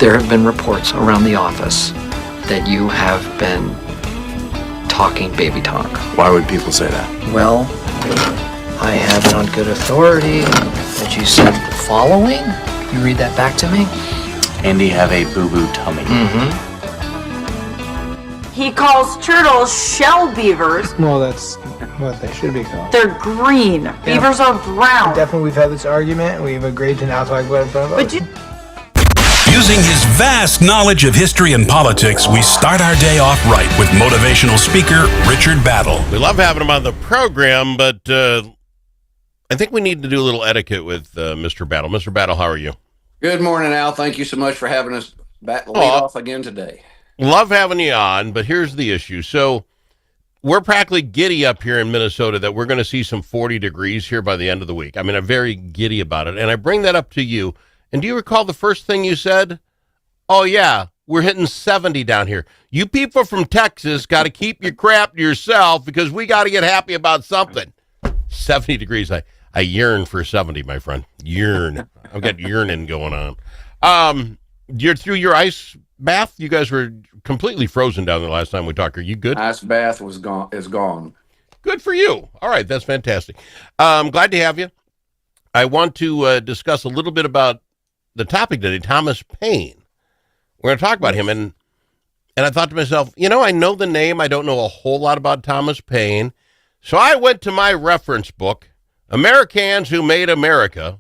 There have been reports around the office that you have been talking baby talk. Why would people say that? Well, I have it on good authority that you said the following. You read that back to me? Andy have a boo-boo tummy. Mm-hmm. He calls turtles shell beavers. Well, that's what they should be called. They're green. Yeah. Beavers are brown. Definitely, we've had this argument. We've agreed to now talk about it. But using his vast knowledge of history and politics, we start our day off right with motivational speaker Richard Battle. We love having him on the program, but I think we need to do a little etiquette with Mr. Battle. Mr. Battle, how are you? Good morning, Al. Thank you so much for having us lead off again today. Love having you on, but here's the issue. So we're practically giddy up here in Minnesota that we're going to see some 40 degrees here by the end of the week. I mean, I'm very giddy about it, and I bring that up to you. And do you recall the first thing you said? Oh, yeah, we're hitting 70 down here. You people from Texas got to keep your crap to yourself because we got to get happy about something. 70 degrees. I yearn for 70, my friend. Yearn. I've got yearning going on. You're through your ice bath? You guys were completely frozen down there last time we talked. Are you good? Ice bath is gone. Good for you. All right, that's fantastic. Glad to have you. I want to discuss a little bit about the topic today, Thomas Paine. We're going to talk about him, and I thought to myself, I know the name. I don't know a whole lot about Thomas Paine. So I went to my reference book, AmeriCANS Who Made America.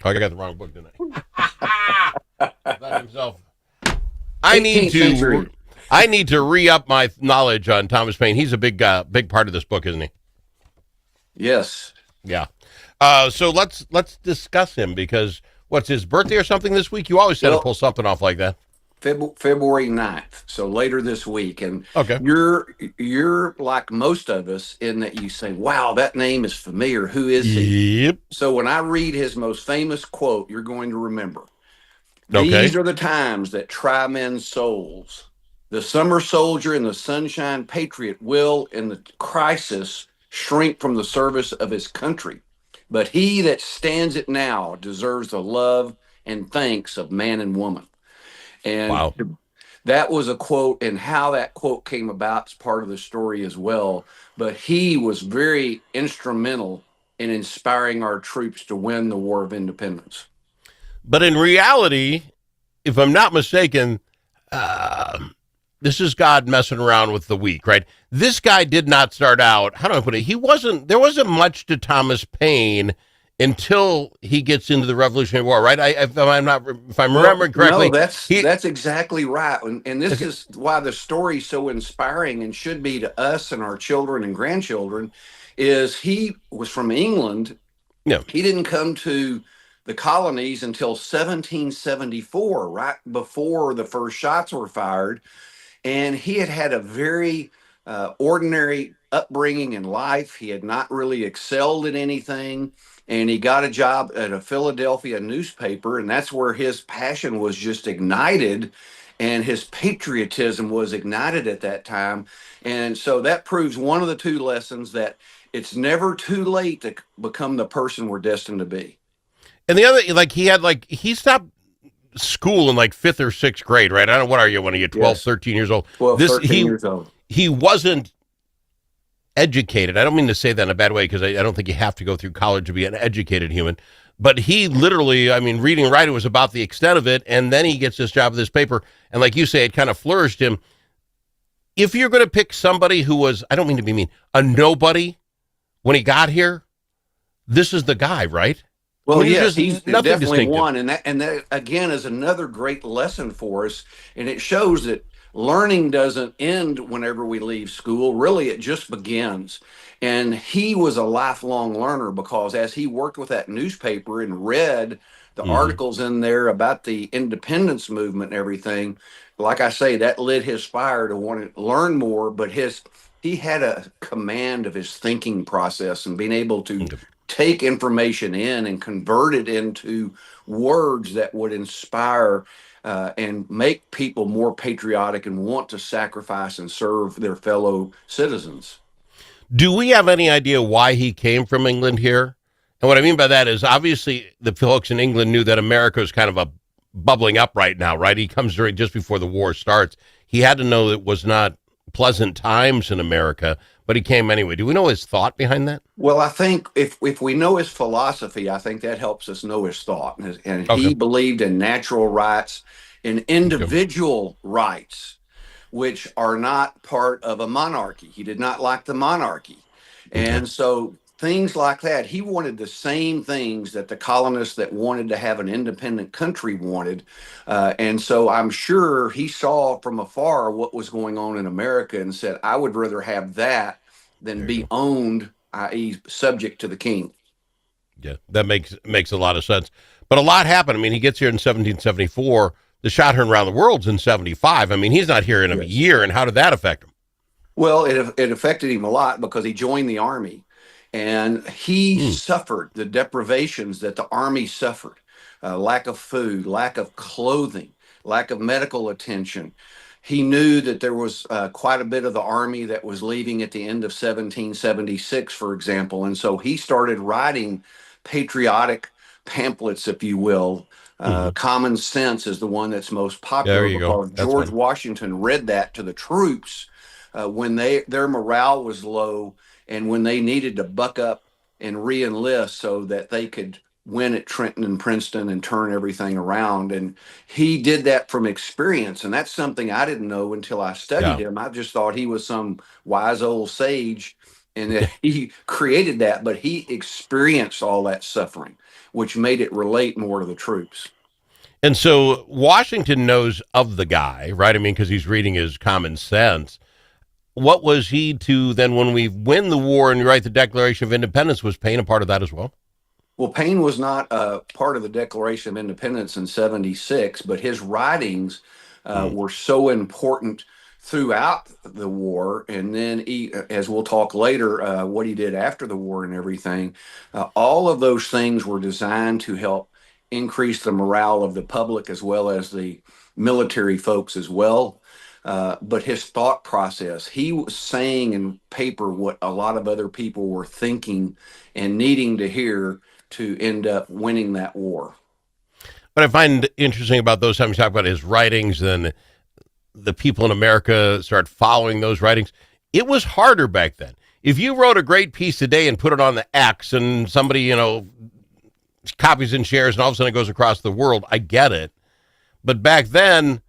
Oh, I got the wrong book, didn't I? Thought himself. I need to re-up my knowledge on Thomas Paine. He's a big part of this book, isn't he? Yes. Yeah. So let's discuss him because what's his birthday or something this week? You always said to pull something off like that. February 9th, so later this week. And okay. You're like most of us in that you say, wow, that name is familiar. Who is he? Yep. So when I read his most famous quote, you're going to remember. Okay. These are the times that try men's souls. The summer soldier and the sunshine patriot will, in the crisis, shrink from the service of his country. But he that stands it now deserves the love and thanks of man and woman. And wow. That was a quote, and how that quote came about is part of the story as well. But he was very instrumental in inspiring our troops to win the War of Independence. But in reality, if I'm not mistaken, this is God messing around with the weak, right? This guy did not start out, how do I put it? There wasn't much to Thomas Paine until he gets into the Revolutionary War, right? If I'm remembering correctly. No, that's exactly right. And this is why the story is so inspiring and should be to us and our children and grandchildren, is he was from England. Yeah. He didn't come to the colonies until 1774, right before the first shots were fired. And he had a very ordinary upbringing in life. He had not really excelled at anything. And he got a job at a Philadelphia newspaper, and that's where his passion was just ignited, and his patriotism was ignited at that time. And so that proves one of the two lessons, that it's never too late to become the person we're destined to be. And the other, he stopped school in 5th or 6th grade, right? I don't know, what are you when you get 12, yes. 13 years old? 13 years old. He wasn't educated. I don't mean to say that in a bad way, because I don't think you have to go through college to be an educated human. But he literally, reading and writing was about the extent of it. And then he gets this job at this paper. And like you say, it kind of flourished him. If you're going to pick somebody who was, I don't mean to be mean, a nobody when he got here, this is the guy, right? Well, yes, he's definitely one. And that, again, is another great lesson for us. And it shows that learning doesn't end whenever we leave school. Really, it just begins. And he was a lifelong learner, because as he worked with that newspaper and read the articles in there about the independence movement and everything, like I say, that lit his fire to want to learn more. But he had a command of his thinking process and being able to take information in and convert it into words that would inspire and make people more patriotic and want to sacrifice and serve their fellow citizens. Do we have any idea why he came from England here? And what I mean by that is, obviously the folks in England knew that America was kind of a bubbling up right now, right? He comes during just before the war starts. He had to know it was not pleasant times in America, but he came anyway. Do we know his thought behind that? Well, I think if we know his philosophy, I think that helps us know his thought. And Okay. he believed in natural rights and individual rights, which are not part of a monarchy. He did not like the monarchy. And so things like that, he wanted the same things that the colonists that wanted to have an independent country wanted. And so I'm sure he saw from afar what was going on in America and said, I would rather have that than be owned, i.e. subject to the king. Yeah, that makes a lot of sense. But a lot happened. I mean, he gets here in 1774. The shot heard around the world's in 75. I mean, he's not here in a year. And how did that affect him? Well, it affected him a lot because he joined the army and he suffered the deprivations that the army suffered, lack of food, lack of clothing, lack of medical attention. He knew that there was quite a bit of the army that was leaving at the end of 1776, for example. And so he started writing patriotic pamphlets, if you will. Common Sense is the one that's most popular because George Washington read that to the troops when their morale was low and when they needed to buck up and re-enlist so that they could win at Trenton and Princeton and turn everything around. And he did that from experience. And that's something I didn't know until I studied him. I just thought he was some wise old sage and that he created that, but he experienced all that suffering, which made it relate more to the troops. And so Washington knows of the guy, right? I mean, because he's reading his Common Sense. What was he to then when we win the war and write the Declaration of Independence? Was Paine a part of that as well? Well, Paine was not part of the Declaration of Independence in 76, but his writings were so important throughout the war. And then, as we'll talk later, what he did after the war and everything, all of those things were designed to help increase the morale of the public as well as the military folks as well. But his thought process, he was saying in paper what a lot of other people were thinking and needing to hear to end up winning that war. What I find interesting about those times, talk about his writings and the people in America start following those writings. It was harder back then. If you wrote a great piece today and put it on the X and somebody, copies and shares and all of a sudden it goes across the world, I get it. But back then,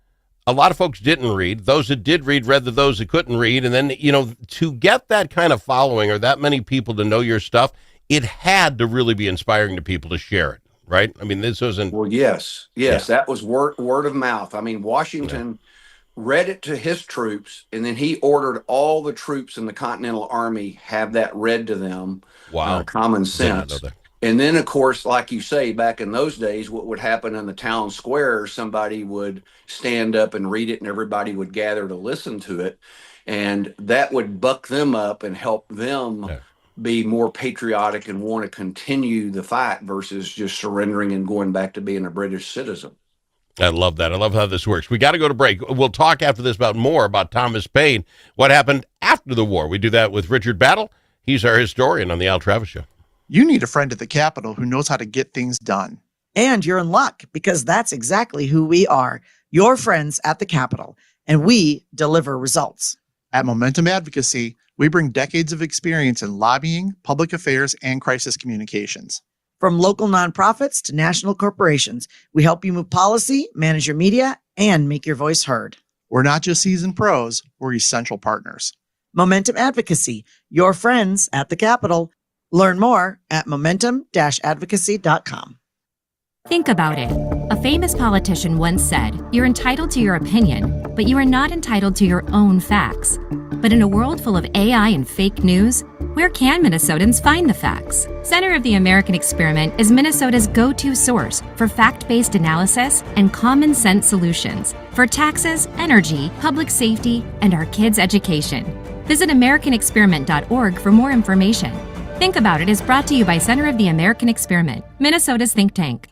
a lot of folks didn't read. Those that did read read to those that couldn't read. And then, to get that kind of following or that many people to know your stuff, it had to really be inspiring to people to share it, right? I mean, this wasn't... Well, yes, that was word of mouth. I mean, Washington read it to his troops, and then he ordered all the troops in the Continental Army have that read to them. Wow. Common Sense. And then, of course, like you say, back in those days, what would happen in the town square, somebody would stand up and read it and everybody would gather to listen to it. And that would buck them up and help them be more patriotic and want to continue the fight versus just surrendering and going back to being a British citizen. I love that. I love how this works. We got to go to break. We'll talk after this more about Thomas Paine, what happened after the war. We do that with Richard Battle. He's our historian on the Al Travis Show. You need a friend at the Capitol who knows how to get things done. And you're in luck because that's exactly who we are, your friends at the Capitol, and we deliver results. At Momentum Advocacy, we bring decades of experience in lobbying, public affairs, and crisis communications. From local nonprofits to national corporations, we help you move policy, manage your media, and make your voice heard. We're not just seasoned pros, we're essential partners. Momentum Advocacy, your friends at the Capitol. Learn more at momentum-advocacy.com. Think about it. A famous politician once said, "You're entitled to your opinion, but you are not entitled to your own facts." But in a world full of AI and fake news, where can Minnesotans find the facts? Center of the American Experiment is Minnesota's go-to source for fact-based analysis and common sense solutions for taxes, energy, public safety, and our kids' education. Visit AmericanExperiment.org for more information. Think About It is brought to you by Center of the American Experiment, Minnesota's think tank.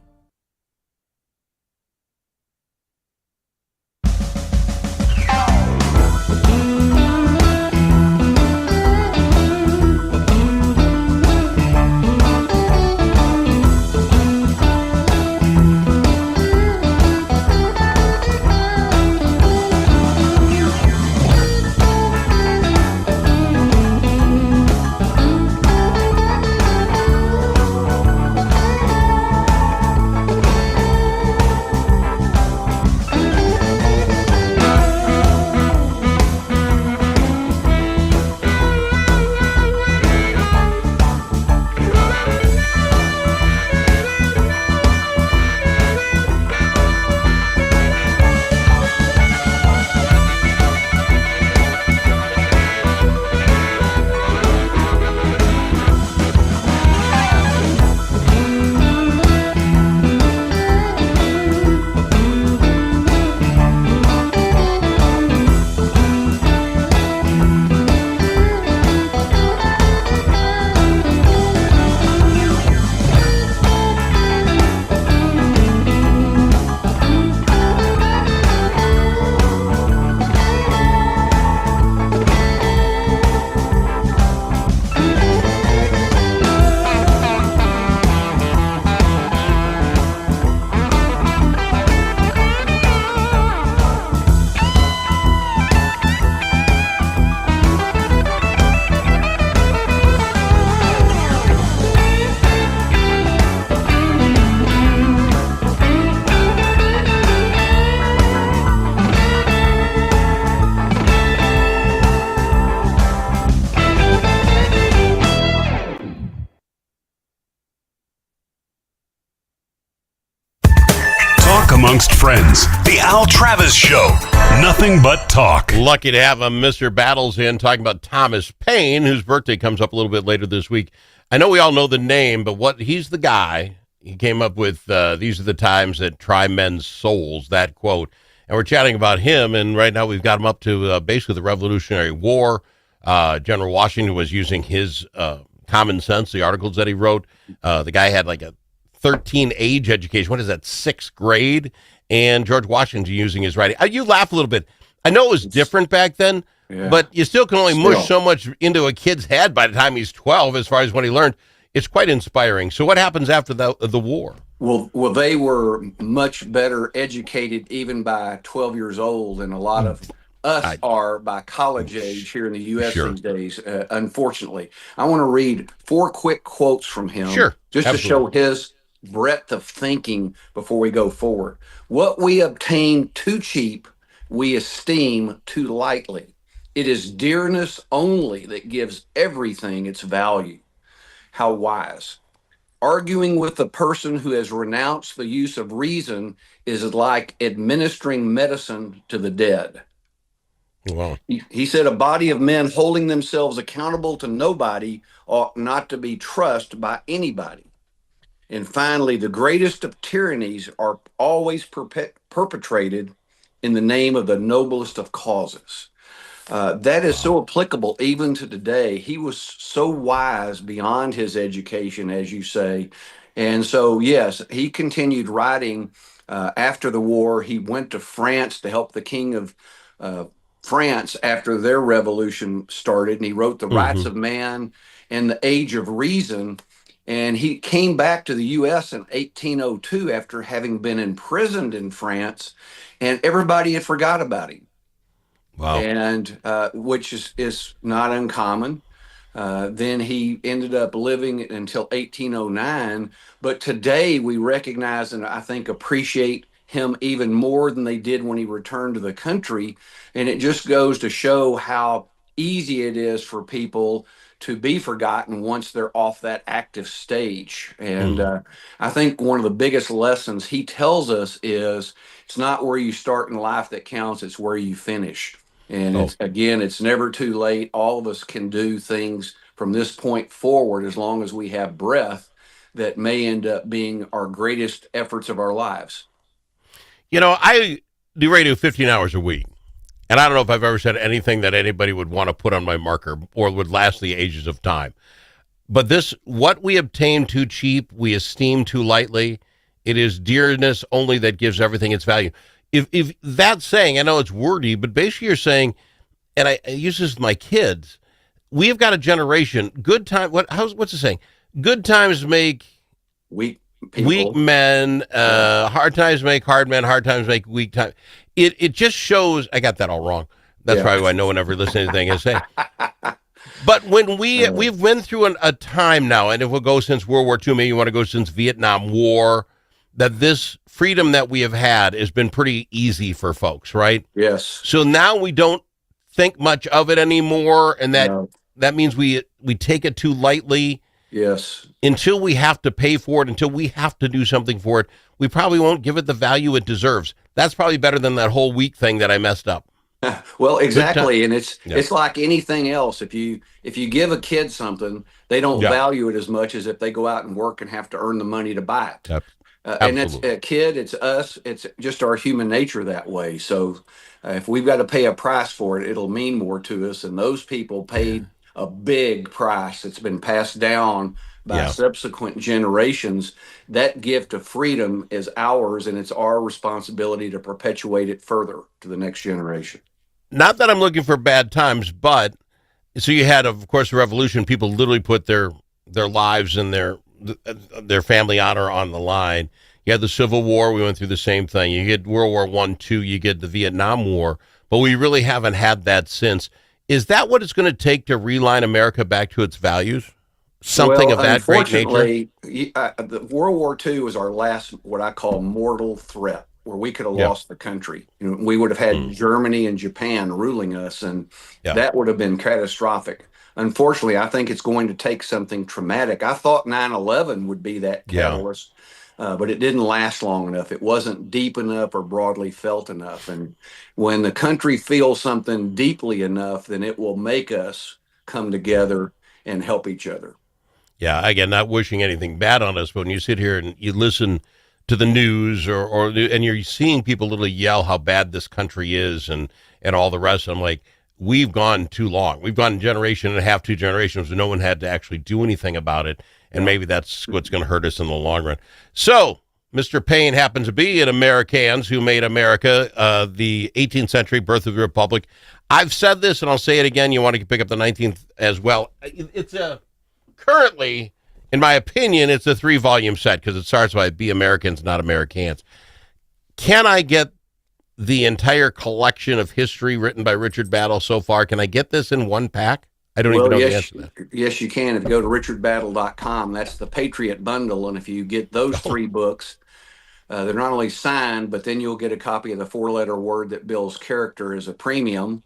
amongst friends. The Al Travis Show. Nothing but talk. Lucky to have Mr. Battles in talking about Thomas Paine, whose birthday comes up a little bit later this week. I know we all know the name, but he's the guy. He came up with these are the times that try men's souls, that quote. And we're chatting about him, and right now we've got him up to basically the Revolutionary War. General Washington was using his common sense, the articles that he wrote. The guy had like a 13 age education. What is that, 6th grade? And George Washington using his writing. You laugh a little bit. I know it was different back then, but you still can only mush so much into a kid's head by the time he's 12 as far as what he learned. It's quite inspiring. So what happens after the war? Well, they were much better educated even by 12 years old than a lot of us are by college age here in the U.S. these days, unfortunately. I want to read 4 quick quotes from him just to show his breadth of thinking before we go forward. What we obtain too cheap, we esteem too lightly. It is dearness only that gives everything its value. How wise. Arguing with the person who has renounced the use of reason is like administering medicine to the dead. Wow. He said a body of men holding themselves accountable to nobody ought not to be trusted by anybody. And finally, the greatest of tyrannies are always perpetrated in the name of the noblest of causes. That is so applicable even to today. He was so wise beyond his education, as you say. And so, yes, he continued writing after the war. He went to France to help the king of France after their revolution started. And he wrote The Rights of Man and The Age of Reason. And he came back to the U.S. in 1802 after having been imprisoned in France. And everybody had forgot about him. Wow. And which is not uncommon. Then he ended up living until 1809. But today we recognize and I think appreciate him even more than they did when he returned to the country. And it just goes to show how easy it is for people to be forgotten once they're off that active stage. And I think one of the biggest lessons he tells us is it's not where you start in life that counts, it's where you finish. And it's never too late. All of us can do things from this point forward as long as we have breath that may end up being our greatest efforts of our lives. You know, I do radio 15 hours a week, and I don't know if I've ever said anything that anybody would want to put on my marker or would last the ages of time. But what we obtain too cheap, we esteem too lightly. It is dearness only that gives everything its value. If that's saying, I know it's wordy, but basically you're saying, and I use this with my kids, we've got a generation, what's it saying? Good times make weak men, hard times make hard men, hard times make weak times. It just shows, I got that all wrong. That's probably why no one ever listens to anything I say. But when we've been through a time now, and if we'll go since World War II, maybe you want to go since Vietnam War, that this freedom that we have had has been pretty easy for folks, right? Yes. So now we don't think much of it anymore, and that means we take it too lightly. Yes. Until we have to pay for it, until we have to do something for it, we probably won't give it the value it deserves. That's probably better than that whole week thing that I messed up. Well, exactly, and it's like anything else. If you give a kid something, they don't value it as much as if they go out and work and have to earn the money to buy it. And it's a kid, it's us, it's just our human nature that way. So if we've got to pay a price for it, it'll mean more to us. And those people paid a big price that's been passed down by subsequent generations. That gift of freedom is ours, and it's our responsibility to perpetuate it further to the next generation. Not that I'm looking for bad times, but so you had, of course, the revolution. People literally put their lives and their family honor on the line. You had the Civil War. We went through the same thing. You get World War I, II. You get the Vietnam War. But we really haven't had that since. Is that what it's going to take to realign America back to its values? Something of that great nature? Unfortunately, the World War II was our last, what I call, mortal threat, where we could have lost the country. You know, we would have had Germany and Japan ruling us, and that would have been catastrophic. Unfortunately, I think it's going to take something traumatic. I thought 9/11 would be that catalyst. but it didn't last long enough. It wasn't deep enough or broadly felt enough. And when the country feels something deeply enough, then it will make us come together and help each other. Yeah, again, not wishing anything bad on us, but when you sit here and you listen to the news and you're seeing people literally yell how bad this country is and all the rest, I'm like, we've gone too long. We've gone a generation and a half, 2 generations, and no one had to actually do anything about it. And maybe that's what's going to hurt us in the long run. So Mr. Payne happens to be an AmeriCANS who made America the 18th century, birth of the Republic. I've said this, and I'll say it again. You want to pick up the 19th as well. It's currently, in my opinion, it's a 3-volume set because it starts by Be Americans, Not AmeriCANS. Can I get the entire collection of history written by Richard Battle so far? Can I get this in one pack? I don't even know the answer to that. Yes, you can. If you go to richardbattle.com, that's the Patriot Bundle. And if you get those 3 books, they're not only signed, but then you'll get a copy of the 4-letter word that builds character as a premium.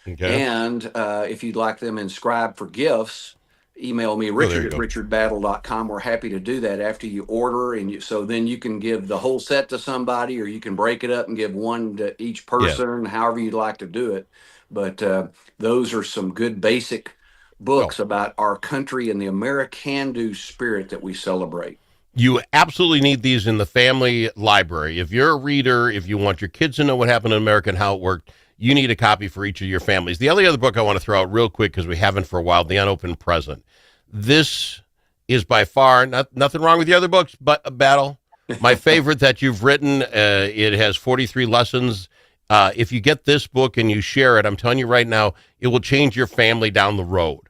Okay. And if you'd like them inscribed for gifts, email me, Richard at richardbattle.com. We're happy to do that after you order. And so then you can give the whole set to somebody, or you can break it up and give one to each person, however you'd like to do it. But those are some good basic books about our country and the AmeriCAN spirit that we celebrate. You absolutely need these in the family library. If you're a reader, if you want your kids to know what happened in America and how it worked, you need a copy for each of your families. The only other book I want to throw out real quick, because we haven't for a while, The Unopened Present. This is by far, nothing wrong with the other books, but Battle, my favorite that you've written. It has 43 lessons. If you get this book and you share it, I'm telling you right now, it will change your family down the road.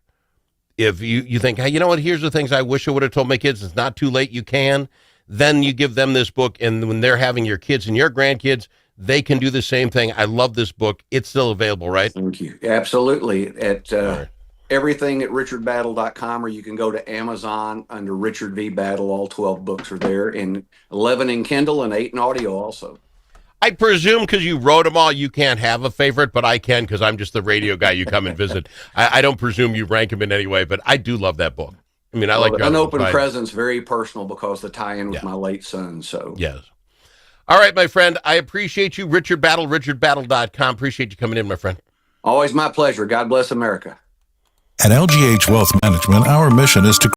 If you think, hey, you know what, here's the things I wish I would have told my kids, it's not too late, you can. Then you give them this book, and when they're having your kids and your grandkids, they can do the same thing. I love this book. It's still available, right? Thank you. Absolutely. At everything at richardbattle.com, or you can go to Amazon under Richard V. Battle. All 12 books are there, and 11 in Kindle and 8 in audio also. I presume because you wrote them all, you can't have a favorite, but I can because I'm just the radio guy you come and visit. I don't presume you rank them in any way, but I do love that book. I mean, I like Unopened Present's very personal because the tie-in with my late son. So yes. All right, my friend. I appreciate you, Richard Battle, richardbattle.com. Appreciate you coming in, my friend. Always my pleasure. God bless America. At LGH Wealth Management, our mission is to